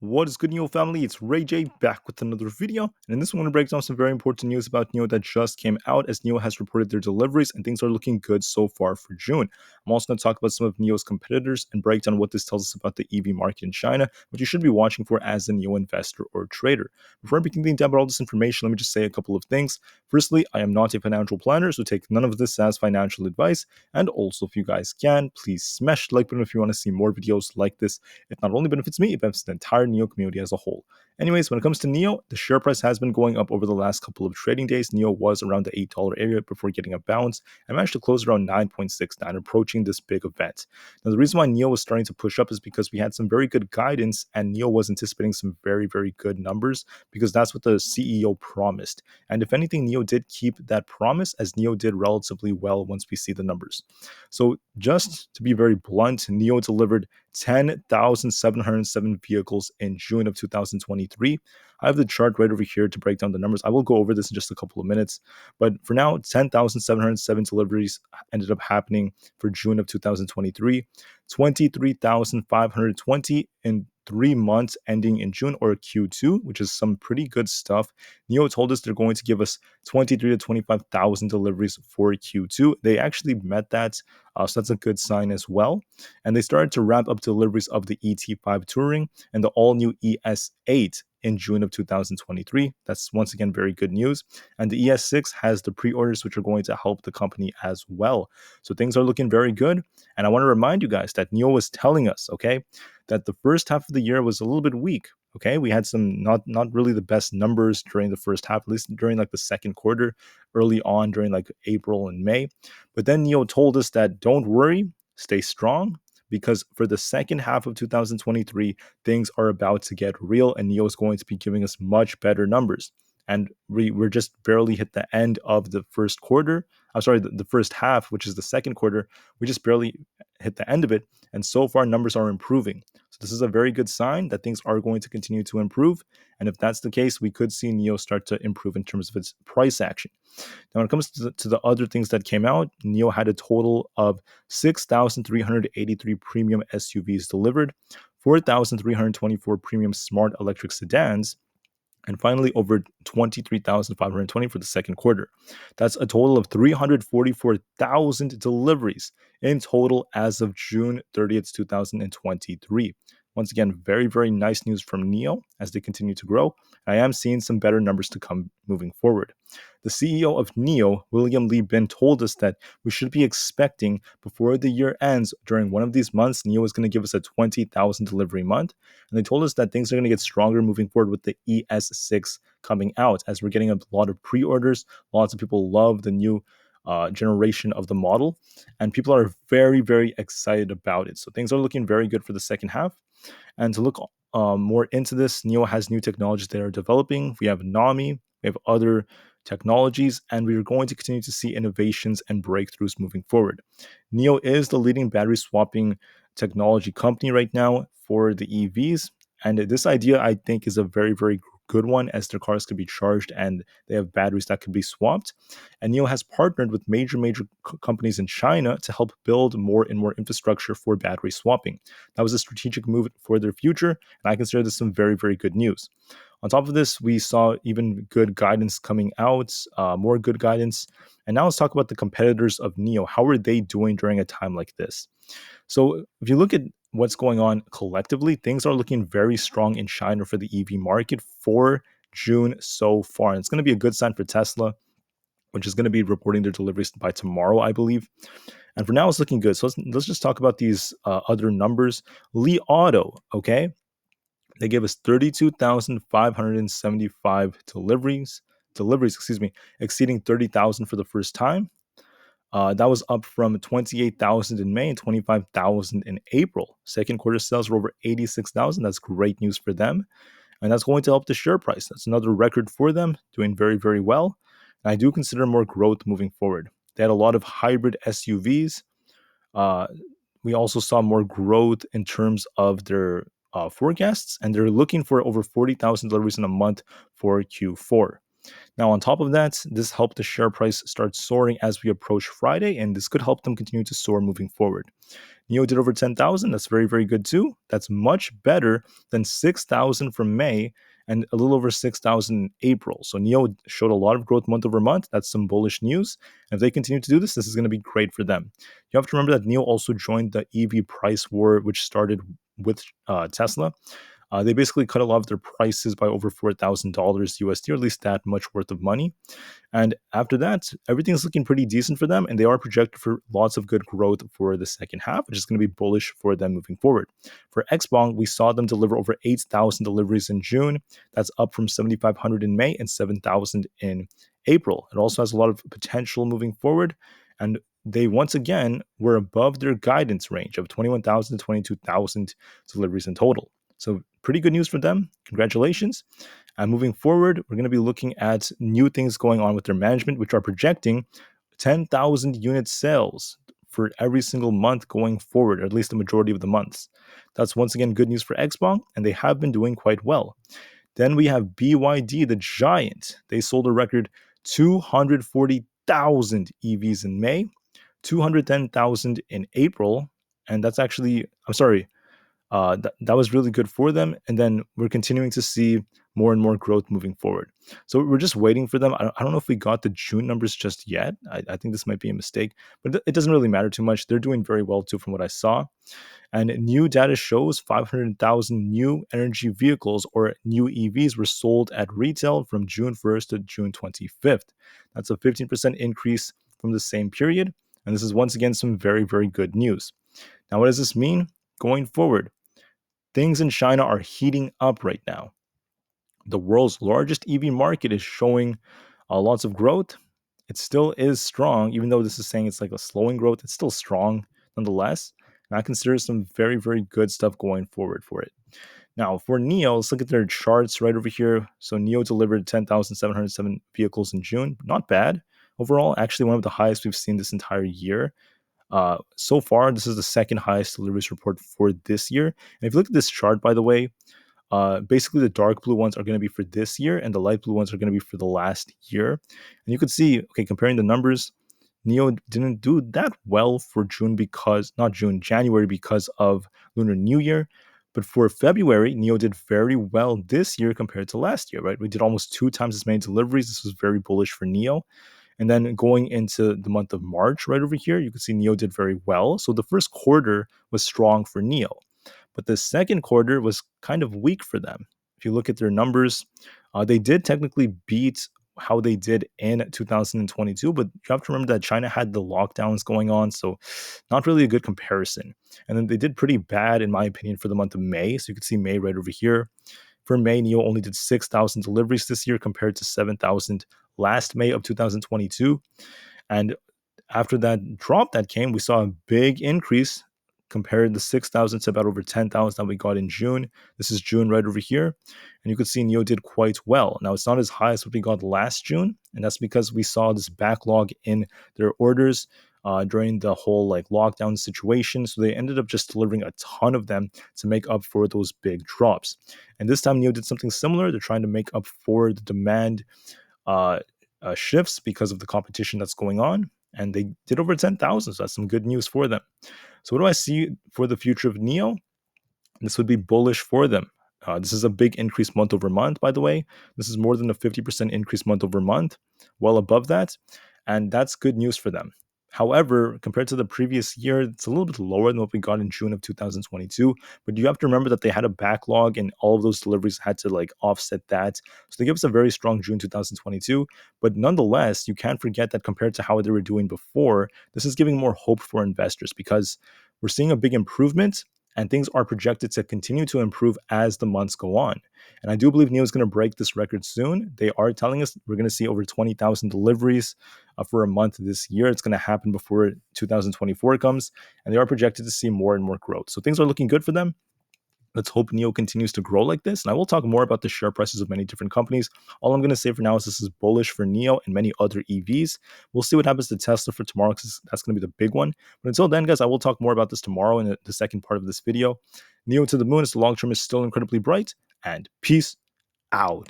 What is good, NIO family? It's Rey-Jay back with another video, and in this one, I'm going to break down some very important news about NIO that just came out, as NIO has reported their deliveries, and things are looking good so far for June. I'm also going to talk about some of NIO's competitors and break down what this tells us about the EV market in China, which you should be watching for as a NIO investor or trader. Before I begin down about all this information, let me just say a couple of things. Firstly, I am not a financial planner, so take none of this as financial advice, and also if you guys can, please smash the like button if you want to see more videos like this. It not only benefits me, it benefits the entire NIO community as a whole. Anyways, when it comes to NIO, the share price has been going up over the last couple of trading days. NIO was around the $8 area before getting a bounce and managed to close around 9.69, approaching this big event. Now, the reason why NIO was starting to push up is because we had some very good guidance, and NIO was anticipating some very, very good numbers because that's what the CEO promised. And if anything, NIO did keep that promise, as NIO did relatively well once we see the numbers. So just to be very blunt, NIO delivered 10,707 vehicles in June of 2023. I have the chart right over here to break down the numbers. I will go over this in just a couple of minutes. But for now, 10,707 deliveries ended up happening for June of 2023, 23,520 in 3 months ending in June, or Q2, which is some pretty good stuff. NIO told us they're going to give us 23 to 25,000 deliveries for Q2. They actually met that, so that's a good sign as well. And they started to ramp up deliveries of the ET5 Touring and the all-new ES8 in June of 2023. That's once again very good news. And the ES6 has the pre-orders, which are going to help the company as well. So things are looking very good. And I want to remind you guys that NIO was telling us, okay, that the first half of the year was a little bit weak. Okay, we had some not really the best numbers during the first half, at least during like the second quarter, early on during like April and May. But then NIO told us that don't worry, stay strong, because for the second half of 2023, things are about to get real, and NIO is going to be giving us much better numbers. And we're just barely hit the end of the first quarter. I'm sorry, the first half, which is the second quarter. We just barely hit the end of it, and so far numbers are improving. So this is a very good sign that things are going to continue to improve. And if that's the case, we could see NIO start to improve in terms of its price action. Now, when it comes to the other things that came out, NIO had a total of 6,383 premium SUVs delivered, 4,324 premium smart electric sedans, and finally over 23,520 for the second quarter. That's a total of 344,000 deliveries in total as of June 30th, 2023. Once again, very, very nice news from NIO as they continue to grow. I am seeing some better numbers to come moving forward. The CEO of NIO, William Lee Bin, told us that we should be expecting before the year ends, during one of these months, NIO is going to give us a 20,000 delivery month. And they told us that things are going to get stronger moving forward with the ES6 coming out, as we're getting a lot of pre-orders. Lots of people love the new generation of the model, and people are very, very excited about it. So things are looking very good for the second half. And to look more into this, NIO has new technologies they are developing. We have NAMI, we have other technologies, and we are going to continue to see innovations and breakthroughs moving forward. NIO is the leading battery swapping technology company right now for the EVs. And this idea, I think, is a very, very good one, as their cars can be charged and they have batteries that can be swapped. And NIO has partnered with major companies in China to help build more and more infrastructure for battery swapping. That was a strategic move for their future, and I consider this some very, very good news. On top of this, we saw even good guidance coming out, more good guidance. And now let's talk about the competitors of NIO. How are they doing during a time like this? So if you look at what's going on collectively, things are looking very strong in China for the EV market for June so far. And it's going to be a good sign for Tesla, which is going to be reporting their deliveries by tomorrow, I believe. And for now, it's looking good. So let's just talk about these other numbers. Li Auto, okay? They gave us 32,575 deliveries, exceeding 30,000 for the first time. That was up from 28,000 in May and 25,000 in April. Second quarter sales were over 86,000. That's great news for them. And that's going to help the share price. That's another record for them, doing very, very well. And I do consider more growth moving forward. They had a lot of hybrid SUVs. We also saw more growth in terms of their forecasts, and they're looking for over 40,000 deliveries in a month for Q4. Now, on top of that, this helped the share price start soaring as we approach Friday, and this could help them continue to soar moving forward. NIO did over 10,000. That's very, very good too. That's much better than 6,000 from May and a little over 6,000 in April. So NIO showed a lot of growth month over month. That's some bullish news. And if they continue to do this, this is going to be great for them. You have to remember that NIO also joined the EV price war, which started with Tesla. They basically cut a lot of their prices by over $4,000 USD, or at least that much worth of money. And after that, everything's looking pretty decent for them, and they are projected for lots of good growth for the second half, which is going to be bullish for them moving forward. For Xpeng, we saw them deliver over 8,000 deliveries in June. That's up from 7,500 in May and 7,000 in April. It also has a lot of potential moving forward, and they once again were above their guidance range of 21,000 to 22,000 deliveries in total. So pretty good news for them. Congratulations. And moving forward, we're going to be looking at new things going on with their management, which are projecting 10,000 unit sales for every single month going forward, or at least the majority of the months. That's once again good news for Xpeng, and they have been doing quite well. Then we have BYD, the giant. They sold a record 240,000 EVs in May, 210,000 in April, and that's actually, I'm sorry, that was really good for them. And then we're continuing to see more and more growth moving forward. So we're just waiting for them. I don't know if we got the June numbers just yet. I think this might be a mistake, but it doesn't really matter too much. They're doing very well too from what I saw. And new data shows 500,000 new energy vehicles or new EVs were sold at retail from June 1st to June 25th. That's a 15% increase from the same period. And this is once again some very, very good news. Now, what does this mean going forward? Things in China are heating up right now. The world's largest EV market is showing lots of growth. It still is strong, even though this is saying it's like a slowing growth. It's still strong nonetheless. And I consider some very, very good stuff going forward for it. Now, for NIO, let's look at their charts right over here. So NIO delivered 10,707 vehicles in June. Not bad overall. Actually, one of the highest we've seen this entire year. So far, this is the second highest deliveries report for this year. And if you look at this chart, by the way, basically the dark blue ones are going to be for this year, and the light blue ones are going to be for the last year. And you could see, okay, comparing the numbers, NIO didn't do that well for January because of Lunar New Year. But for February, NIO did very well this year compared to last year, right? We did almost 2 times as many deliveries. This was very bullish for NIO. And then going into the month of March, right over here, you can see NIO did very well. So the first quarter was strong for NIO, but the second quarter was kind of weak for them. If you look at their numbers, they did technically beat how they did in 2022, but you have to remember that China had the lockdowns going on, so not really a good comparison. And then they did pretty bad, in my opinion, for the month of May. So you can see May right over here. For May, NIO only did 6,000 deliveries this year compared to 7,000 last May of 2022. And after that drop that came, we saw a big increase compared the 6,000 to about over 10,000 that we got in June. This is June right over here. And you could see NIO did quite well. Now, it's not as high as what we got last June. And that's because we saw this backlog in their orders during the whole lockdown situation. So they ended up just delivering a ton of them to make up for those big drops. And this time NIO did something similar. They're trying to make up for the demand shifts because of the competition that's going on. And they did over 10,000. So that's some good news for them. So what do I see for the future of NIO? This would be bullish for them. This is a big increase month over month, by the way. This is more than a 50% increase month over month, well above that. And that's good news for them. However, compared to the previous year, it's a little bit lower than what we got in June of 2022. But you have to remember that they had a backlog and all of those deliveries had to offset that. So they give us a very strong June 2022. But nonetheless, you can't forget that compared to how they were doing before, this is giving more hope for investors because we're seeing a big improvement and things are projected to continue to improve as the months go on. And I do believe NIO is going to break this record soon. They are telling us we're going to see over 20,000 deliveries for a month this year. It's going to happen before 2024 comes, and they are projected to see more and more growth. So things are looking good for them. Let's hope NIO continues to grow like this. And I will talk more about the share prices of many different companies. All I'm going to say for now is this is bullish for NIO and many other EVs. We'll see what happens to Tesla for tomorrow because that's going to be the big one. But until then, guys, I will talk more about this tomorrow in the second part of this video. NIO to the moon as the long term is still incredibly bright. And peace out.